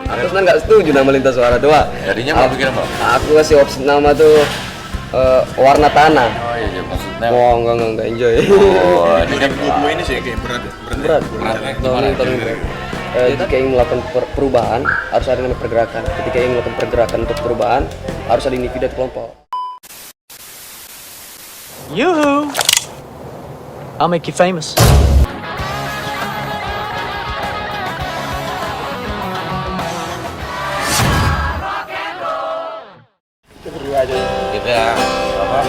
Aku sebenarnya nggak setuju nama lintas suara tuh, Pak. Jadinya mau bikin apa? Aku kasih opsi nama tuh warna tanah. Oh iya, maksudnya. Oh enggak enjoy. Oh, ini kan Dua ini sih kayak berat. Berat. Gimana? Jika ingin melakukan perubahan harus ada namanya pergerakan. Ketika ingin melakukan pergerakan untuk perubahan harus ada individu atau kelompok. Yoo-hoo! I'll make you famous. kita apa?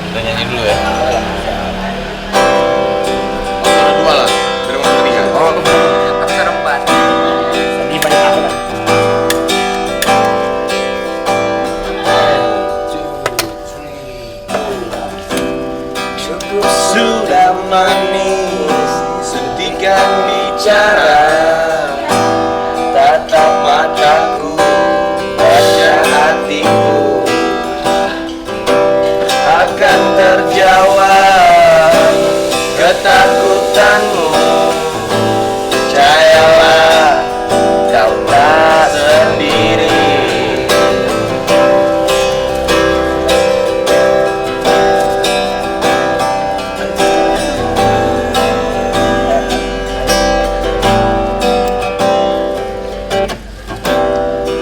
Kita nyanyi dulu ya. Ada dua lah. Dari mana ketiga? Oh, Aksara 4. Lebih banyak aku lah. Cukup sudah manis, hentikan bicara. Tatap mataku, baca hatiku. Akan terjawab ketakutanmu. Percayalah, kau tak sendiri.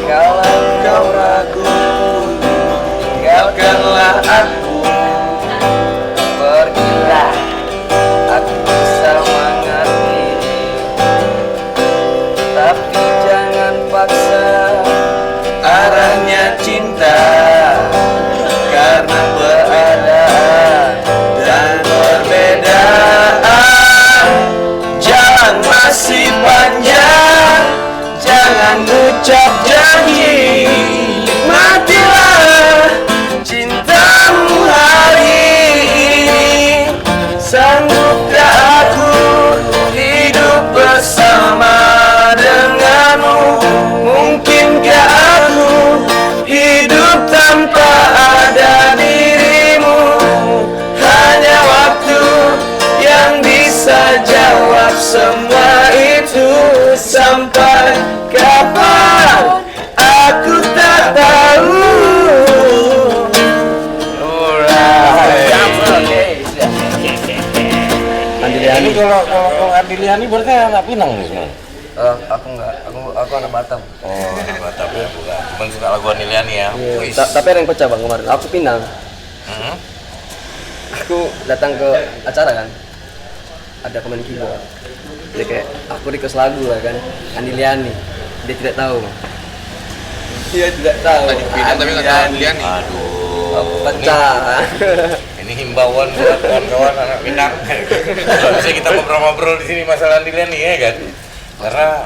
Kalau kau ragu, tinggalkanlah aku. Pergilah, aku bisa mengerti. Tapi jangan paksa arahnya cinta. Karena beradaan dan perbedaan, jalan masih panjang. Jangan ucap janji, matilah cintamu hari ini. Sanggupkah aku hidup bersama denganmu? Mungkinkah aku hidup tanpa ada dirimu? Hanya waktu yang bisa jawab semua itu. Sampai kapan aku tak tahu. ini kalau Andiliani berarti anak Pinang nih semua. Aku enggak, aku anak Batam. Oh, Batam ya bukan. Cuman suka lagu Andiliani ya. Wis. Tapi ada yang pecah Bang kemarin. Aku Pinang. Hmm? Aku datang ke acara kan. Ada pemain keyboard. Dia kayak aku request lagu lah kan. Andiliani. Dia tidak tahu. Dia tidak tahu. Pinang tapi nggak tahu Andiliani. Aduh. Pecah. Ini himbauan buat kawan-kawan anak Pinang. Kalau bisa kita ngobrol-ngobrol di sini masalah Andiliani ya kan. Karena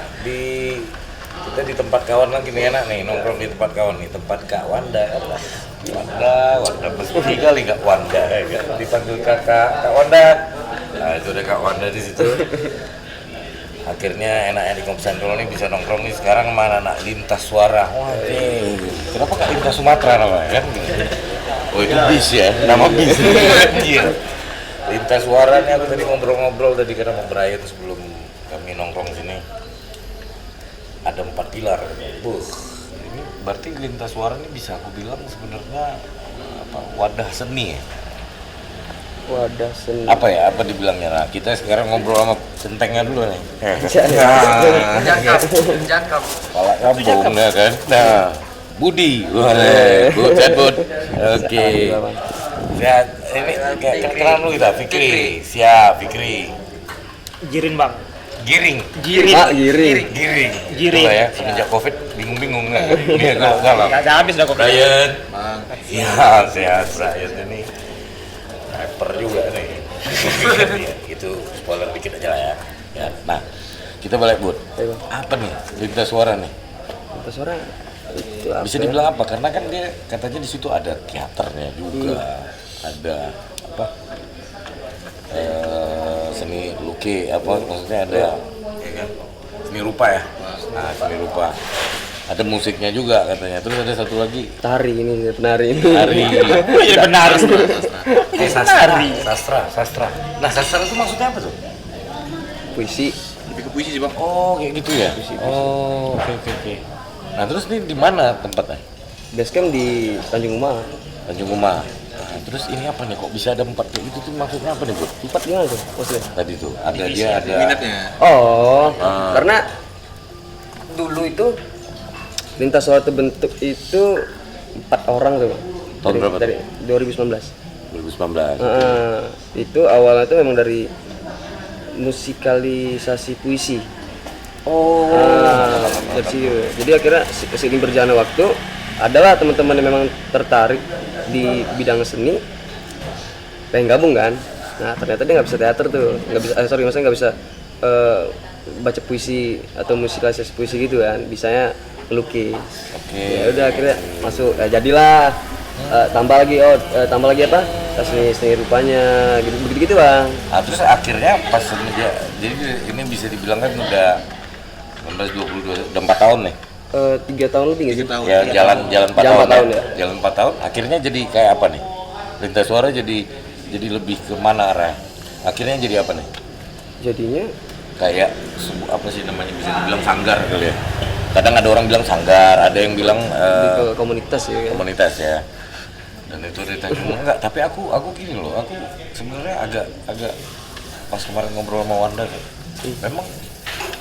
kita di tempat kawan lagi nih enak nih nongkrong di tempat kawan nih, tempat Kak Wanda. Wanda pasti kali Kak Wanda ya kan. Dipanggil Kak Wanda. Nah, itu ada Kak Wanda di situ. Akhirnya enaknya di Kopi Santolo ini bisa nongkrong nih sekarang sama anak lintas suara. Wah, kenapa Kak Lintas Sumatera namanya kan? Oh itu bis ya, nama bis. Iya. Lintas suara nih aku tadi ngobrol-ngobrol tadi karena mau berakhir sebelum kami nongkrong sini. Ada 4 pilar. Ini berarti lintas suara ini bisa aku bilang sebenarnya wadah seni ya. Wadah seni. Apa ya? Apa dibilangnya? Nah, kita sekarang ngobrol sama centengnya dulu nih. Jakap. Kepala kampung ya kan. Nah, Budi. Bud. Oke. Lihat ini kayak kenalan lu kita, Fikri. Siap, Fikri. Jirin Bang. Giring. Pak giring. Giring. Itulah ya, semenjak Covid bingung-bingung nggak? Iya, kalau Gak habis dah kok. Ryan. Iya, sehat Ryan ini. Rapper juga nih. Itu spoiler dikit aja lah ya. Ya, nah, kita balik Bud. Apa nih lintas suara nih? Lintas suara itu apa? Bisa dibilang apa? Karena kan dia katanya di situ ada teaternya juga, ada apa? Seni luki apa? Maksudnya ada, ya kan? Seni rupa ya. Nah, seni rupa. Ada musiknya juga katanya. Terus ada satu lagi. Tari ini, penari ini. Tari. Iya benar. Sastra. Nah, sastra itu maksudnya apa tuh? Puisi Lebih ke puisi sih bang. Oh kayak gitu ya. Oh oke. Nah terus ini di mana tempatnya? Basecamp di Tanjung Uma. Tanjung Uma. Nah, terus ini apa nih kok bisa ada 4 kayak gitu tuh maksudnya apa nih Bud? 4 gimana tuh maksudnya? Tadi tuh ada dia ada Minatnya. Oh, Ah. karena dulu itu lintas suara terbentuk itu 4 orang tuh, Bang. Tahun berapa tuh? Dari 2019. 2019. Itu awalnya tuh memang dari musikalisasi puisi. Oh. Dari situ. Jadi akhirnya seiring berjalannya waktu, adalah teman-teman yang memang tertarik di bidang seni, pengen gabung kan. Nah ternyata dia nggak bisa teater tuh, maksudnya nggak bisa baca puisi atau musikalisasi puisi gitu kan, bisanya melukis. Oke. Ya udah akhirnya masuk, jadilah tambah lagi apa? Seni rupanya gitu bang. Nah, terus akhirnya pas dia jadi ini bisa dibilang kan udah 19 22 udah 4 tahun nih. 3 tahun lebih nggak sih? 3 tahun. Ya jalan 4 Jalan tahun, 4 tahun ya. Jalan 4 tahun akhirnya jadi kayak apa nih? Lintas suara jadi lebih ke mana arah? Akhirnya jadi apa nih? Jadinya Kayak apa sih namanya bisa dibilang sanggar kali ya. Kadang ada orang bilang sanggar, ada yang bilang lebih ke komunitas ya kan? komunitas ya. Dan itu dari Tanjung enggak, tapi aku gini loh, aku sebenarnya agak pas kemarin ngobrol sama Wanda tuh. Memang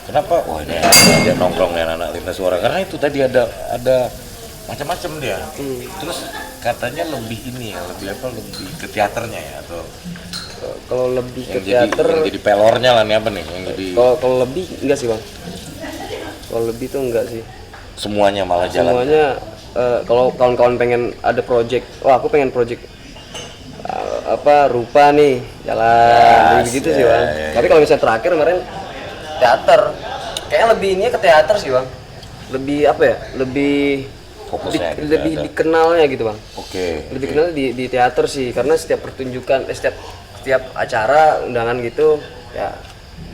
kenapa? Wah ini ada nongkrong ya anak lintas suara karena itu tadi ada macam-macam dia. Terus katanya lebih ini ya, lebih ke teaternya ya atau Kalau lebih ke yang teater, yang jadi pelornya lah nih apa nih yang jadi kalau lebih enggak sih bang. Kalau lebih tuh enggak sih. semuanya malah jalan. Semuanya kalau kawan-kawan pengen ada project, aku pengen project rupa nih jalan, Yes, gitu sih bang. ya. Tapi kalau misalnya terakhir kemarin teater, kayaknya lebih ini ke teater sih bang. Lebih apa ya? Lebih Fokusnya ke lebih teater. dikenalnya gitu bang. Oke. Lebih kenal di teater sih, karena setiap pertunjukan, setiap acara undangan gitu ya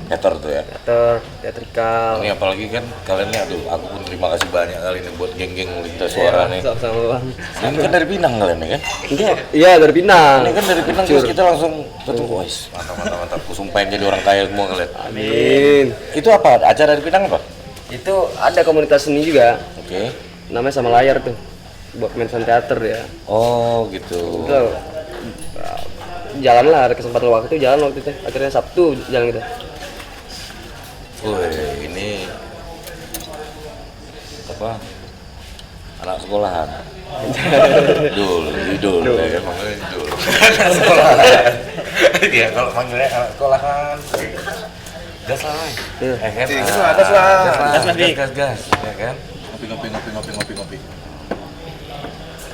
Teater tuh ya. teatrikal. Ini apalagi kan kalian nih, aduh aku pun terima kasih banyak kali nih buat geng-geng lintas suara nih. Sama-sama bang. Ini kan dari Pinang kalian nih kan? Enggak, iya dari Pinang. Ini kan dari Pinang terus kita langsung ketemu, wes mantap. Aku sumpahin jadi orang kaya semua kalian. Amin. Itu apa? Acara dari Pinang apa? Itu ada komunitas seni juga, Oke. namanya Sama Layar tuh, buat pementasan teater ya. Oh gitu. Itu jalan lah, ada kesempatan waktu itu jalan waktu itu. Akhirnya Sabtu jalan gitu. Wih, ini apa? Anak sekolahan. Idul, ya kan manggilnya Idul. Anak sekolahan. Dia kalau manggilnya anak sekolahan. Gas lah, woy. Iya. Ya kan? Gas Ah, lah, gas lah. Gas, ya kan? Ngopi.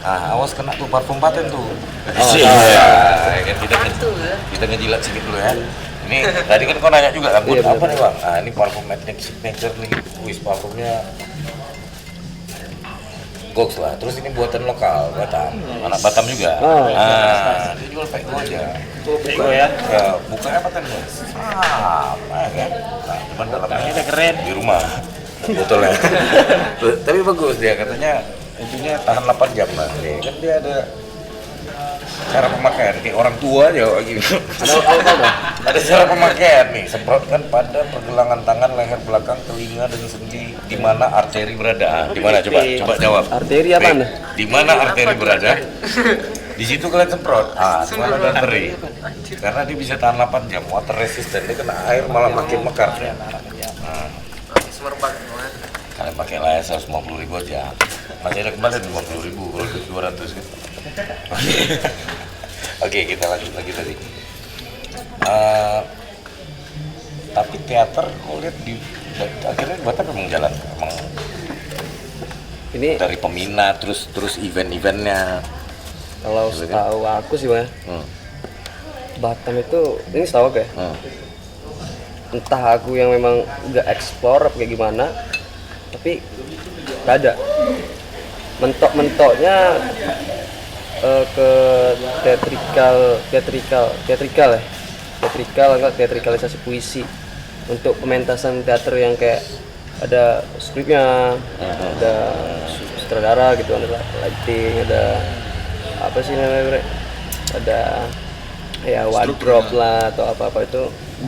Ah, awas kena tuh parfum paten tuh. iya. Ya kan kita ngejilat sedikit dulu ya. Ini tadi kan kau nanya juga kan, Bud, Iya, apa bener. nih bang? Ah ini parfum Ethnic Signature nih, wis parfumnya Goks lah. Terus ini buatan lokal, Batam, anak Batam juga. Oh. Ah, dia jual pakai aja. Bego ya. Ya, bukanya paten bos. Sama ya kan. Nah, cuman dalamnya Udah keren. di rumah botolnya. Tapi bagus dia katanya, intinya tahan 8 jam lah. Nih, kan dia ada cara pemakaian kayak orang tua aja kayak gitu. Ada cara pemakaian nih, semprotkan pada pergelangan tangan, leher belakang, telinga dan sendi di mana arteri berada. Di mana coba jawab. Arteri apa Nih, nih? di mana arteri berada? Di situ kalian semprot. Ah, di mana ada arteri? Karena dia bisa tahan 8 jam, water resistant. Dia kena air malah makin mekar. Nah, Semerbak banget. kalian pakai layar 150.000 aja. Masih ada kembali 50.000 kalau 200 kan. Oke, kita lanjut lagi tadi. Tapi teater kau lihat di akhirnya Batam memang jalan, emang Ini dari peminat terus event-eventnya. kalau Gitu kan? setahu aku sih bang, Hmm. Batam itu ini setahu aku ya. Hmm. Entah aku yang memang nggak explore apa kayak gimana, tapi nggak ada mentok-mentoknya ke teatrikalisasi puisi untuk pementasan teater yang kayak ada skripnya, ada sutradara gitu, ada lighting, ada apa sih namanya Bre? Ada ya wardrobe lah atau apa-apa itu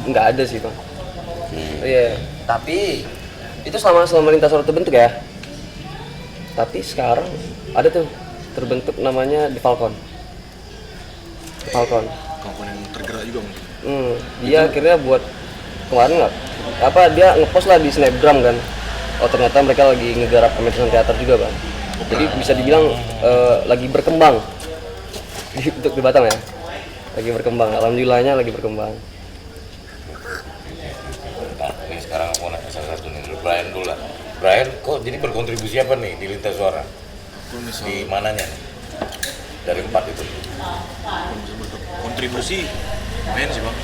nggak ada sih bang. Oke. Iya, tapi itu selama lintas suara terbentuk ya. Tapi sekarang ada tuh terbentuk namanya The Falcon. The Falcon. Kawan yang tergerak juga mungkin. Dia akhirnya buat kemarin nggak dia ngepost lah di Snapgram kan. Oh ternyata mereka lagi ngegarap pementasan teater juga bang. Jadi bisa dibilang lagi berkembang untuk di Batam ya. Lagi berkembang, alhamdulillahnya lagi berkembang. Nah, ini sekarang aku nanya salah satu nih, Brian dulu lah. Brian, kok jadi berkontribusi apa nih di Lintas Suara? Aku Di misal mananya nih? Dari 4 itu? kontribusi main sih bang.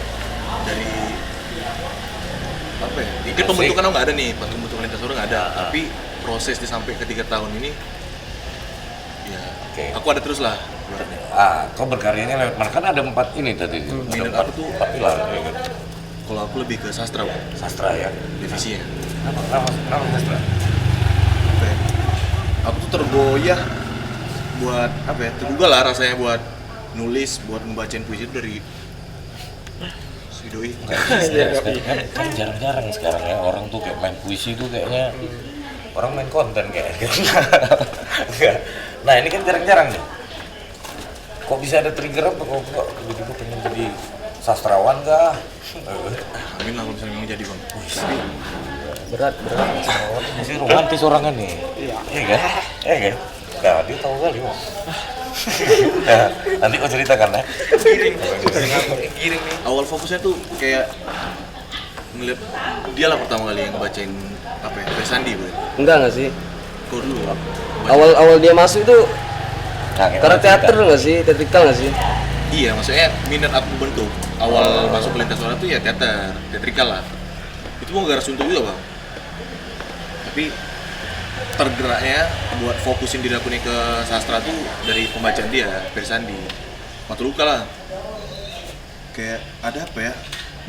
Dari apa ya? Mungkin Musik. pembentukan nggak ada nih, pembentukan lintas suara nggak ada. Tapi prosesnya sampai ke 3 tahun ini, ya Oke. aku ada terus lah. Kau berkaryanya lewat mana? Kan ada 4 ini tadi. Minat Ada aku tuh 4 pilar. Ya kan? Kalau aku lebih ke sastra bang, Sastra ya. divisinya. Kenapa sastra? Apa ya? Aku tuh tergoyah buat apa ya? Tergugah lah rasanya buat nulis, buat membacain puisi itu dari si Doi. Kan jarang-jarang sekarang ya orang tuh kayak main puisi tuh kayaknya orang main konten kayak gitu. Nah ini kan jarang-jarang nih. Kok bisa ada trigger apa? Kok tiba-tiba pengen jadi sastrawan kah? Amin lah kalau misalnya memang jadi bang. Berat. Masih romantis orangnya nih. Iya kan? Iya kan? Nah, dia tahu kali bang. Nah, nanti kau ceritakan ya. Giring nih. Awal fokusnya tuh kayak ngeliat dia lah pertama kali yang ngebacain apa ya? Sandi bu. Enggak sih? Kau dulu. Awal dia masuk itu Nah, kayak karena mana teater cerita? nggak sih? Teatrikal nggak sih? Iya, maksudnya minat aku bentuk awal masuk ke lintas suara tuh ya teatrikal lah. Itu mau gara suntuk juga bang. Tapi tergeraknya buat fokusin diri aku nih ke sastra tuh dari pembacaan dia, Persandi. Mata luka lah. Kayak ada apa ya?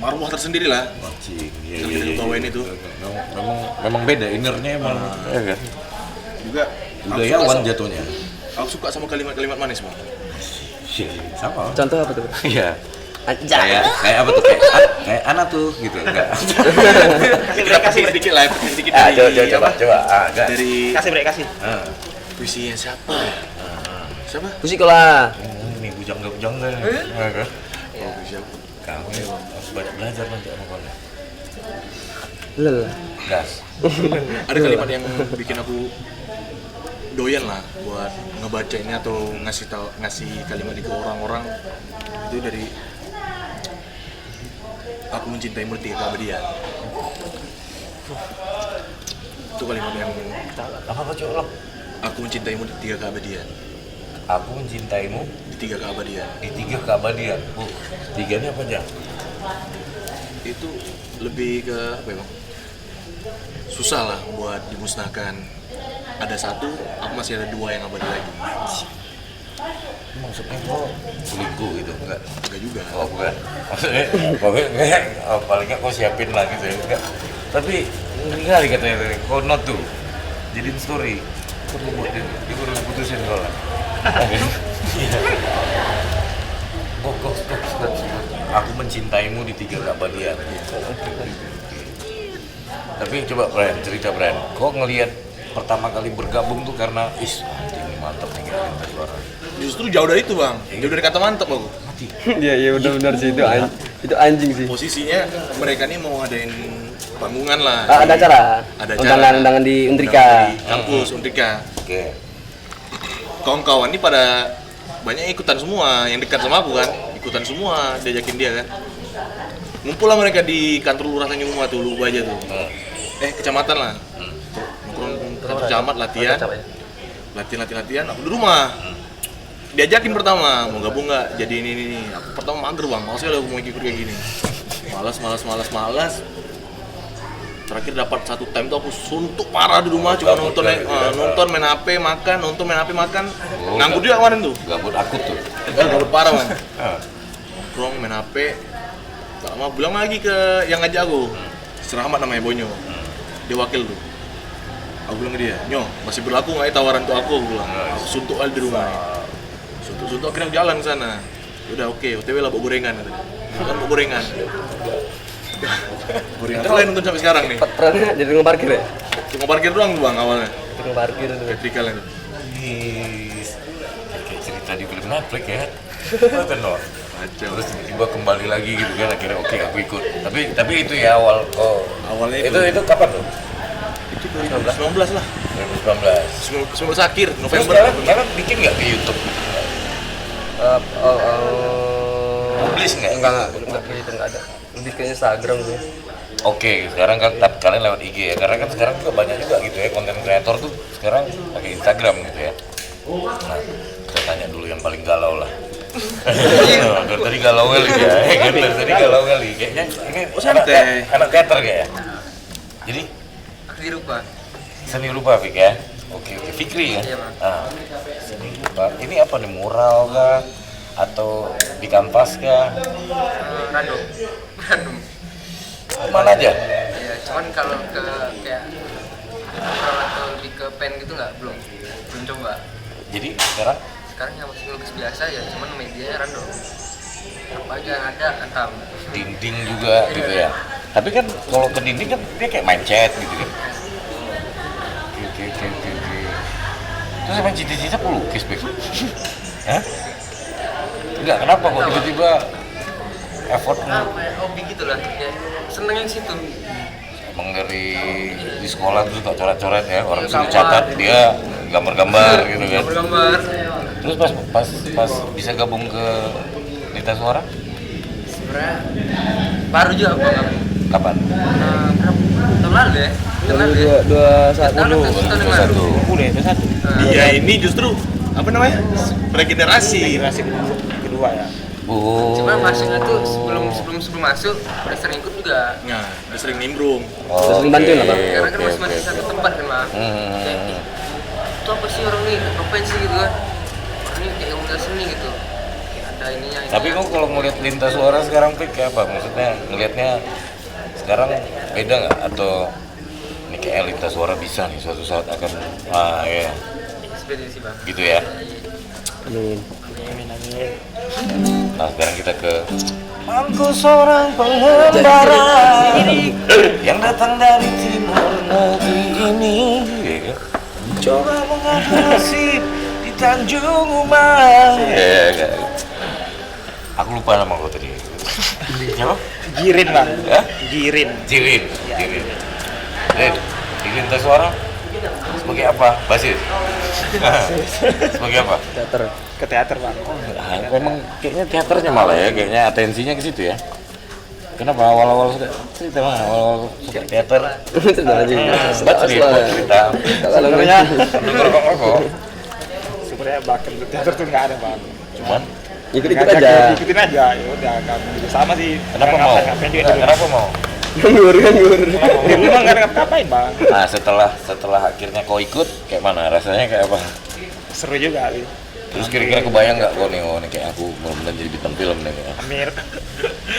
Marwah tersendiri lah. Wajib. Yang kita bawain itu. Memang beda innernya emang. Ya kan? Juga Budayawan jatuhnya. aku suka sama kalimat-kalimat manis bang. Sama. Contoh apa tuh? Iya. Anjay. Kayak apa tuh? Kayak anak tuh gitu. Enggak. Kita kasih sedikit lah, sedikit Ah, dari coba. Enggak. dari Kasih break, kasih. puisinya siapa? Ya? Siapa? Musik lah. Ini bujang-bujang deh. Oh, puisi aku. Kamu harus banyak belajar nanti sama kamu. Lelah. Gas. Ada kalimat yang bikin aku doyan lah buat ngebacainnya atau ngasih kalimat itu ke orang-orang. Itu dari aku mencintai murti keabadian. Itu kalimat yang Apa coba? aku mencintai murti keabadian. Aku mencintaimu Di 3 keabadian. di 3 keabadian. Tiganya apa aja? Itu lebih ke apa ya bang? Susah lah buat dimusnahkan. Ada 1, aku masih ada 2 yang abadi lagi. Maksudnya kok selingkuh gitu? Enggak. Enggak juga. Oh bukan. Maksudnya pokoknya paling nggak kau siapin lah gitu ya. Enggak. Tapi ini kali katanya tadi, kau not tuh jadiin story. Kau buat dia baru putusin soalnya. Kok aku mencintaimu di 3 keabadian. Tapi coba Brian, cerita Brian. Kok ngelihat pertama kali bergabung tuh karena ini mantap nih kayak Lintas Suara. Justru jauh dari itu bang. Jauh dari kata mantap aku. Iya benar sih itu anjing sih. Posisinya mereka nih mau ngadain panggungan lah. Ada acara. Ada acara. Undangan di Untrika. Di kampus Untrika. Oke. Kawan-kawan ini pada banyak ikutan semua, yang dekat sama aku kan, ikutan semua, diajakin dia kan. Ngumpul lah mereka di kantor lurah Tanjung Uma tuh, lupa aja tuh. Kecamatan lah. Nongkrong kantor camat latihan. Latihan, aku di rumah. Diajakin pertama, mau gabung nggak? Jadi ini. Aku pertama mager bang, malas sekali aku mau ikut kayak gini. Malas. Terakhir dapat 1 time tuh aku suntuk parah di rumah, cuma nonton main HP makan, nganggur juga kemarin tuh. Gabut akut tuh. Gabut parah bang. Nongkrong main HP, tak lama bilang lagi ke yang ngajak aku, Serahmat namanya Bonyo, dia wakil tuh. Aku bilang ke dia, Nyo masih berlaku nggak ya tawaran tuh aku bilang. Aku suntuk aja di rumah. Suntuk akhirnya jalan ke sana. Udah oke, OTW lah bawa gorengan katanya. Kan bawa gorengan. Itu lain nonton sampai sekarang nih. Perannya jadi tukang parkir ya? Cuma parkir doang tuh bang awalnya. Tukang parkir itu. Vertikal itu. Kayak cerita di film Netflix ya. Betul no. Terus tiba-tiba kembali lagi gitu kan, akhirnya oke aku ikut. Tapi itu ya awal. Awalnya itu kapan tuh? itu 2019 lah. 2019. 19 akhir Terus November. sekarang bikin nggak di YouTube? Publish nggak? Enggak gitu, enggak ada. Lebih ke Instagram sih. Oke, sekarang kan kalian lewat IG ya, karena kan sekarang juga banyak juga gitu ya konten kreator tuh sekarang pakai Instagram gitu ya. Nah, kita tanya dulu yang paling galau lah. Dari tadi galau kali ya, kan dari tadi galau kali. Kayaknya ini anak teater kayak ya. Jadi Aku dirupa. seni rupa Fik ya. Oke, Fikri ya. Iya, Bang. Ah, seni rupa. Ini apa nih, mural kah atau di kanvas kah? Random. Mana aja? Iya, cuman kalau ke kayak mural atau lebih ke pen gitu belum coba. Jadi sekarang Sekarang yang masih lukis biasa ya, cuman medianya random. Apa aja yang ada antam. dinding juga gitu ya. Tapi kan kalau ke dinding kan dia kayak main cat gitu kan. Oke. Terus emang cita-cita pelukis, Bek? Hah? Enggak, kenapa kok tiba-tiba effortnya Kayak hobi gitu lah, ya seneng yang situ. emang dari di sekolah tuh suka coret-coret ya, orang Iya, suruh gambar. catat dia gambar-gambar gitu kan. Gambar. Terus pas bisa gabung ke Lita Suara Sebenarnya baru juga bang. kapan? Berapa tahun lalu ya? Tahun lalu ya? 21 Dia ini justru apa namanya? Regenerasi. Kedua ya. Oh. Cuma masuknya tuh sebelum masuk udah sering ikut juga. Nah, udah sering nimbrung. Sering bantuin lah, Bang. Karena kan masih di satu tempat kan bang. Hmm. Kayak, "Ih, itu apa sih orang ini? Ngapain sih gitu kan? Orang ini kayak udah seni gitu. Kayak ada ininya. Tapi kok kalau ngeliat Lintas Suara sekarang Pik, kayak apa? Maksudnya ngelihatnya sekarang beda nggak? Atau ini kayak Lintas Suara bisa nih suatu saat akan ya Seperti sih bang. gitu ya. Amin. Nah sekarang kita ke Aku seorang pengembara yang datang dari timur negeri ini, ya kan? Coba mengaku nasib di Tanjung Umas. Ya, kan? Aku lupa nama kau tadi. Siapa? Girin bang. Ya? Girin. Jirin. Di Lintas Suara sebagai apa? Basis. Sebagai apa? Teater. Ke teater bang. Memang kayaknya teaternya malah ya, kayaknya atensinya ke situ ya. Kenapa awal-awal suka cerita bang? Awal-awal suka teater. Sudah aja. Baca cerita. Kalau Sebenarnya Rokok. sebenarnya bakat ke teater tuh nggak ada bang. Cuman ikut-ikut Ngajak aja. ikutin aja. Ya udah kan juga sama sih. kenapa mau? Ngapain juga di rumah. Kenapa mau? Nganggur. Di rumah nggak ada ngapain bang. Nah setelah akhirnya kau ikut, kayak mana rasanya, kayak apa? Seru juga sih. Terus kira-kira kebayang nggak kau nih, oh nih kayak aku benar-benar jadi bintang film nih? Amir.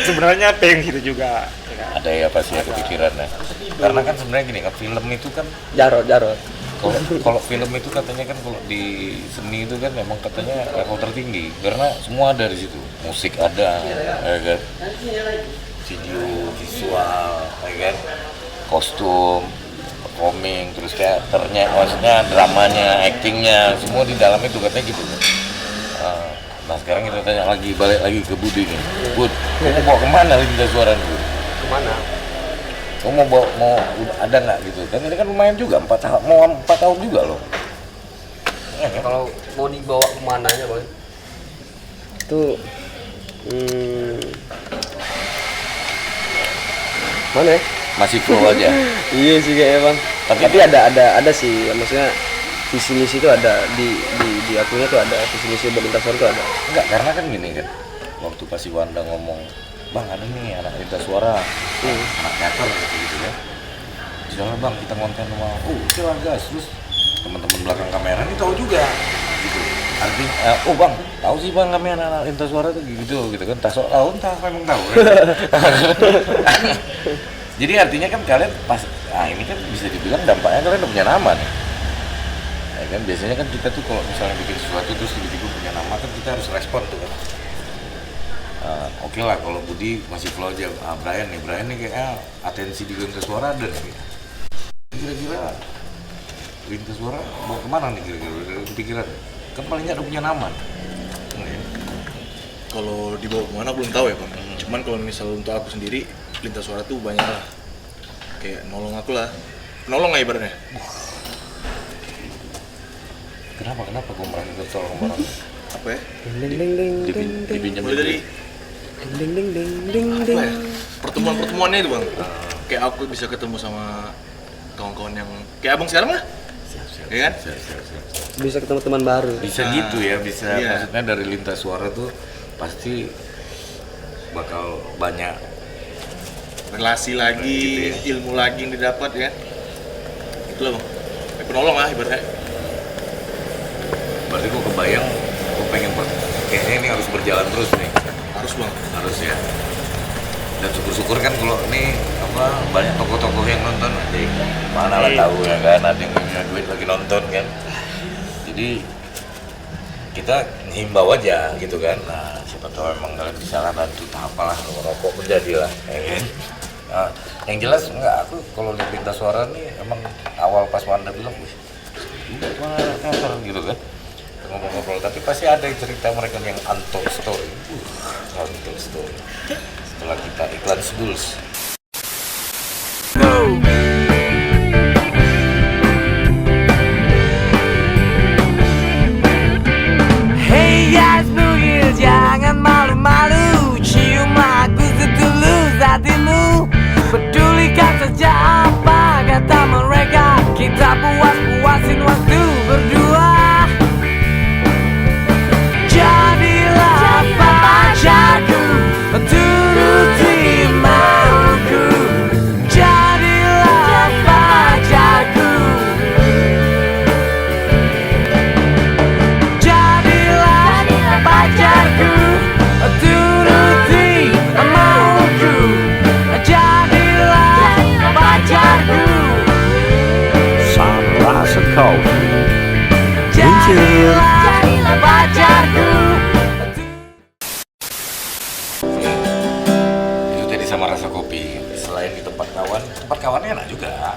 Sebenarnya pengen gitu juga. Ya kan? Ada ya pasti ya kepikirannya. Karena kan sebenarnya gini, kan film itu kan Jarot. kalau film itu katanya kan, kalau di seni itu kan memang katanya level tertinggi karena semua ada di situ, musik ada, ya kan, video, visual, ya kan, kostum, performing, terus teaternya, maksudnya dramanya, actingnya, semua di dalam itu katanya gitu. Nah sekarang kita tanya lagi, balik lagi ke Budi nih. Bud, kamu bawa kemana Lintas Suara nih? Bud? Kemana? Kamu mau ada nggak gitu? Kan ini kan lumayan juga, 4 tahun juga loh. Ya, kan? Kalau mau dibawa kemananya, Bang? Itu mana ya? Masih flow aja. Iya sih kayaknya, Bang. Tapi ada sih, maksudnya visi misi itu ada di akunya tuh ada visi misi Lintas Suara tuh ada. Enggak, karena kan gini kan. Waktu pas si Wanda ngomong, "Bang, ada nih anak Lintas Suara, anak teater gitu ya. Jangan bang, kita konten sama, kira gas." Terus teman-teman belakang kamera ini tahu juga gitu. Artinya, oh bang, tahu sih bang kami anak Lintas Suara tuh gitu kan. Tak sok tahu, entah memang tahu kan. Jadi artinya kan kalian pas, ini kan bisa dibilang dampaknya kalian udah punya nama nih. Ya kan biasanya kan kita tuh kalau misalnya bikin sesuatu terus tiba-tiba punya nama kan kita harus respon tuh kan. Oke lah kalau Budi masih flow aja. Brian nih kayaknya atensi di Lintas Suara ada nih. Kira-kira Lintas Suara mau kemana nih kira-kira dari pikiran? Kan paling nggak ada punya nama. Kalau dibawa kemana belum tahu ya Bang. Cuman kalau misal untuk aku sendiri, Lintas Suara tuh banyak lah. Kayak nolong aku lah. Nolong lah ibaratnya. Kenapa kau merasa tertolong orang? Apa ya? Ding ding ding ding ding Dipinjam Mulai dari ding ding ding ding apa ding. ya? Pertemuan-pertemuannya itu Bang. Kayak aku bisa ketemu sama kawan-kawan yang kayak abang sekarang lah. Iya kan? Bisa ketemu teman baru. Bisa gitu ya, bisa Iya. maksudnya dari Lintas Suara tuh pasti bakal banyak Relasi lagi, Gitu ilmu lagi yang didapat ya. Itu loh Bang. Kayak penolong lah ibaratnya. berarti gua kebayang gua pengen kayaknya ini harus berjalan terus nih, Harus Bang. harus ya. Dan syukur-syukur kan kalau ini apa banyak tokoh-tokoh yang nonton aja, mana lah tahu ya kan ada yang punya duit lagi nonton kan. Jadi kita himbau aja gitu kan. Nah siapa tahu emang kalian bisa lah bantu tak apalah rokok pun jadilah ya kan. Nah, yang jelas enggak, aku kalau lihat Lintas Suara nih emang awal pas Wanda bilang wih juga teater gitu kan ngobrol-ngobrol, tapi pasti ada yang cerita mereka yang untold story. Untold story setelah kita iklan seduls. Hey guys, bugil jangan malu-malu, cium aku setulus hatimu. Pedulikan saja apa kata mereka, kita puas-puasin waktu berdua. Jadilah pacarku, turuti mauku. Jadilah pacarku. Jadilah pacarku, turuti mauku. Jadilah pacarku. Sama rasa kopi. Jadilah pacarku. Itu tadi Sama Rasa Kopi. Selain di tempat kawannya enak juga.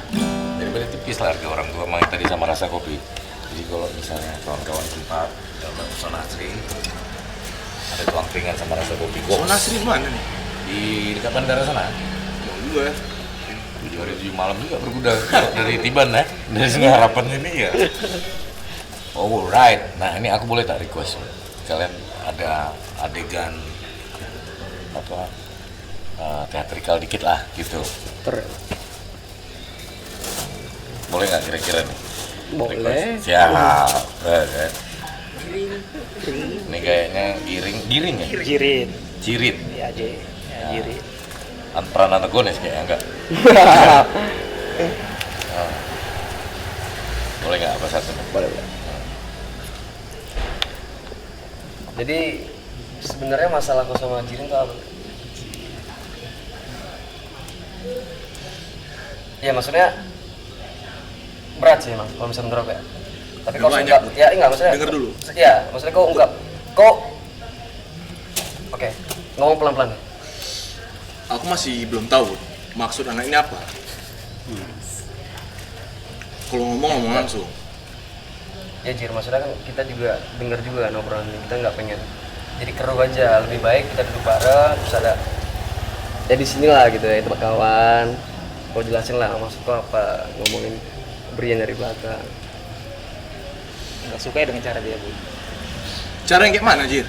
Daripada tipis lah harga orang tua, main tadi Sama Rasa Kopi. Jadi kalau misalnya kawan-kawan tempat dapat Son Asri, ada tuang ringan Sama Rasa Kopi. So Nasri mana nih? Di dekat bandara sana. Jauh juga ya. 7 hari 7 malam juga berkuda dari Tiban ya. Dari sini harapan ini ya. Alright. Nah ini aku boleh tak request kalian ada adegan apa teatrikal dikit lah gitu. Boleh nggak kira-kira nih? Boleh. Siap. Kan? Ini kayaknya giring ya? Jirin. Cirit. Ya, Jirin. Peran antagonis kayaknya enggak. Boleh nggak apa satu? Boleh, boleh. Jadi sebenarnya masalah aku sama Jirin tuh apa? Ya maksudnya berat sih emang kalau misalnya menurut aku ya. Tapi kalau Banyak, ungkap, Bu. ya enggak maksudnya. Dengar dulu. Ya maksudnya kau ungkap, Oke, ngomong pelan-pelan. Aku masih belum tahu maksud anak ini apa. Kalau ngomong langsung. Ya Jir, maksudnya kan kita juga dengar juga kan obrolan ini, kita nggak pengen jadi keruh aja, lebih baik kita duduk bareng, terus ada ya di sini lah gitu ya, tempat kawan. Kau jelasin lah maksudku apa, ngomongin Brian dari belakang. Nggak suka ya dengan cara dia, Bu. Cara yang kayak mana, Jir?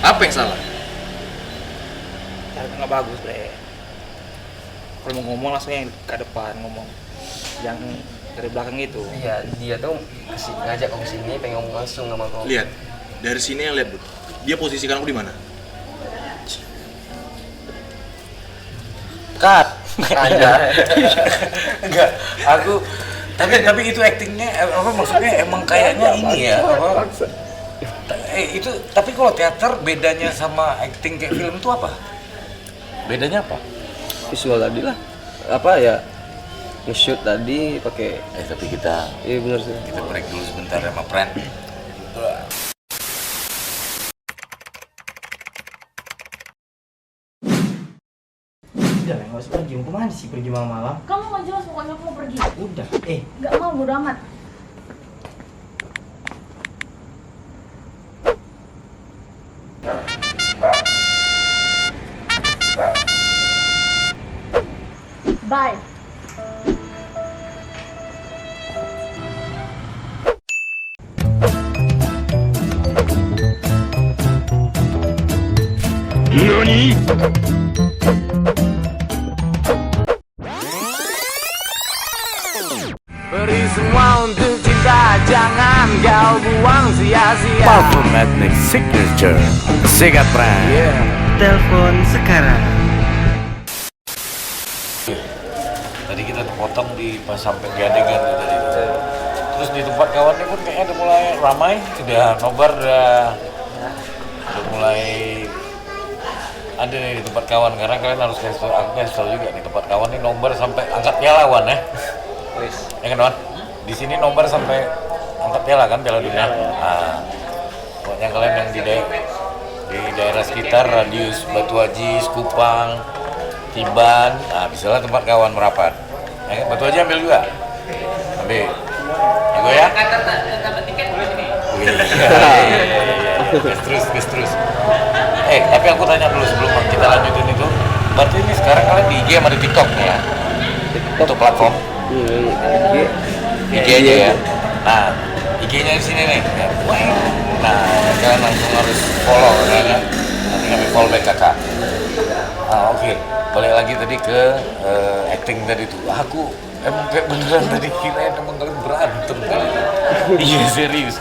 Apa yang salah? Cara nggak bagus, Bre. Kalau mau ngomong langsung yang ke depan ngomong. Yang dari belakang itu. Iya, dia tuh ngajak kau kesini, pengen ngomong langsung sama kau. Lihat, dari sini yang lihat, Bu. Dia posisikan aku di mana? Cut. Aja. Enggak, aku tapi itu aktingnya apa maksudnya emang kayaknya ini ya apa itu tapi kalau teater bedanya sama akting kayak film itu apa? Bedanya apa? Visual tadi lah. Apa ya? Nge-shoot tadi pakai Tapi kita iya benar sih. break dulu sebentar ya, my friend. jelas pergi. Mau kemana sih pergi malam-malam? Kamu nggak jelas pokoknya aku mau pergi. Udah, Nggak mau, bodo amat. Bye. Beri semua untuk cinta, jangan kau buang sia-sia. Parfum Ethnic Signature Sikat Brand. telepon sekarang. Tadi kita potong di pas sampai di adegan tuh tadi. Terus di tempat kawannya pun kayaknya udah mulai ramai, udah nobar udah mulai ada nih di tempat kawan, karena kalian harus kasih tau, aku kasih tau juga nih tempat kawan nih nobar sampai angkat piala lawan ya. Ya kan Wan? Di sini nobar sampai angkat piala kan, piala dunia. Nah, pokoknya kalian yang di daerah sekitar radius Batu Haji, Kupang, Tiban, nah bisalah tempat kawan merapat. Batu Haji ambil juga. Ambil. Ego ya? Gas terus. Tapi aku tanya dulu sebelum kita lanjutin itu. Berarti ini sekarang kalian di IG sama di TikTok nih ya? Untuk platform? IG aja ya. Nah, IG-nya di sini nih. Nah, kalian langsung harus follow kan? Nanti kami follow back kakak. Oke. Balik lagi tadi ke acting tadi tuh. Aku emang kayak beneran tadi kirain emang kalian berantem kali. Iya serius.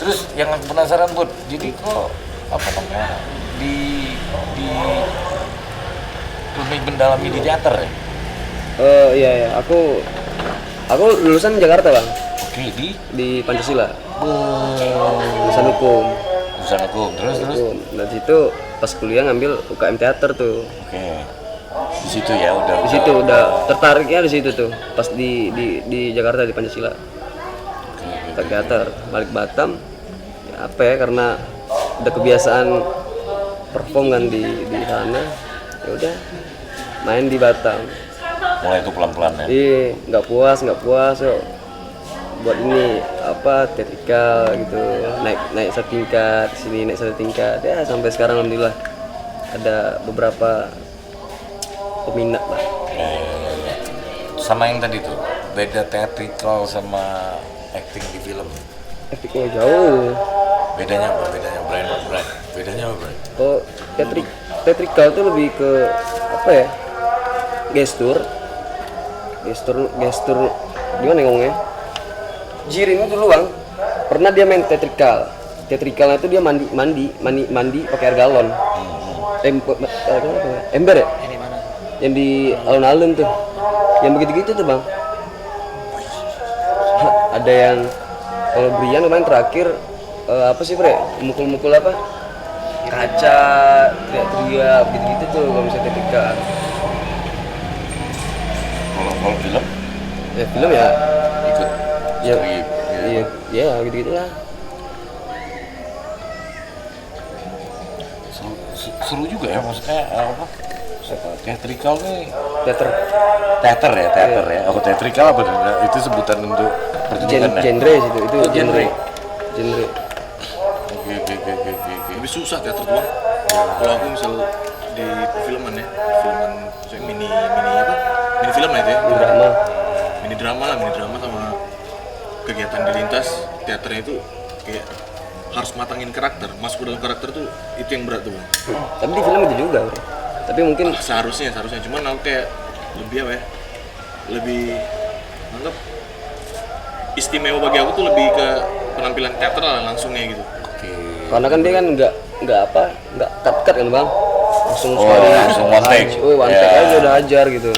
Terus yang aku penasaran buat, jadi kok apa namanya di lebih mendalami di teater ya? Iya, aku lulusan Jakarta bang. Oke, di Pancasila. Lulusan hukum. Terus. Dari situ pas kuliah ngambil UKM teater tuh. Oke. Di situ ya udah. Di situ udah tertariknya di situ tuh. Pas di Jakarta di Pancasila. Ke teater, balik Batam. Ya, apa ya, karena udah kebiasaan perform kan di sana. Ya udah main di Batam. Mulai itu pelan-pelan ya. Iya, nggak puas yuk. Buat ini apa teatrikal gitu, naik satu tingkat, sini naik satu tingkat, ya sampai sekarang alhamdulillah ada beberapa peminat lah. Ya. Sama yang tadi tuh, beda teatrikal sama acting di film. Efeknya jauh. Bedanya apa? Brian. Bedanya apa, Brian? Oh, teatrikal tuh lebih ke apa ya? Gestur gimana ngomongnya? Jirin itu dulu bang, pernah dia main teatrikalnya itu dia mandi pakai air galon. Ember ya? Yang di alun-alun tuh, yang begitu tuh bang. Ada yang kalau Brian kemarin terakhir apa sih Bre? Mukul apa? Kaca, teriak-teriak gitu tuh kalau misalnya teatrikal. Kalau film? Ya film ya Ikut ya, skrip, iya gitu-gitulah. Seru juga ya, maksudnya apa? Teatrikal nih. Teater ya. Oh, teatrikal apa? Itu sebutan untuk pertunjukan ya? Genre itu genre. Oke. Lebih susah teater tuh bang. Kalau aku misal di filman mini film ya itu ya. Mini drama sama kegiatan di lintas teaternya itu kayak harus matangin karakter, masuk ke dalam karakter tuh itu yang berat tuh bang. Tapi di film itu juga bro. Tapi mungkin seharusnya cuman aku kayak lebih apa ya, lebih anggap istimewa bagi aku tuh lebih ke penampilan teater langsungnya gitu. Oke. karena kan dia kan nggak cut kan bang, langsung langsung one take. One take aja udah ajar gitu.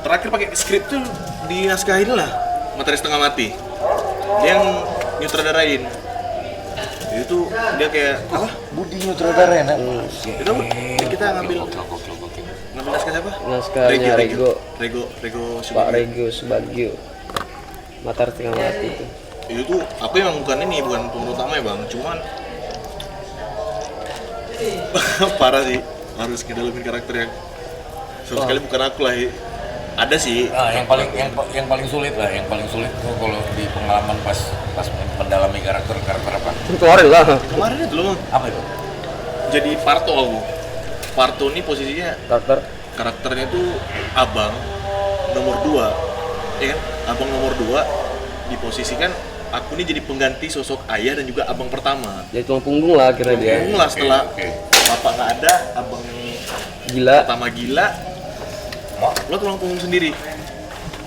Terakhir pakai skrip tuh di naskah inilah Matahari Setengah Mati, dia yang nyutradarain. Itu dia kayak apa? Budi nyutradara ya, Itu kita ngambil naskah siapa? Naskahnya Rego Subagio. Pak Rego Subagio. Matahari Setengah Mati itu. Itu tuh aku emang bukan pemeran utama ya bang, cuman parah sih, harus ngedalamin karakter yang sama sekali bukan aku lah. Ada sih. Nah, yang paling sulit tuh kalau di pengalaman pas mendalami karakter apa? Kemarin lah. Kemarin itu loh. Apa itu? Jadi Parto aku. Parto ini posisinya karakternya tuh abang nomor 2. Ya kan? Abang nomor 2 diposisikan aku ini jadi pengganti sosok ayah dan juga abang pertama. Jadi tulang punggung lah akhirnya dia. Punggung lah setelah bapak nggak ada, abang Gila. pertama gila. Lo tulang punggung sendiri.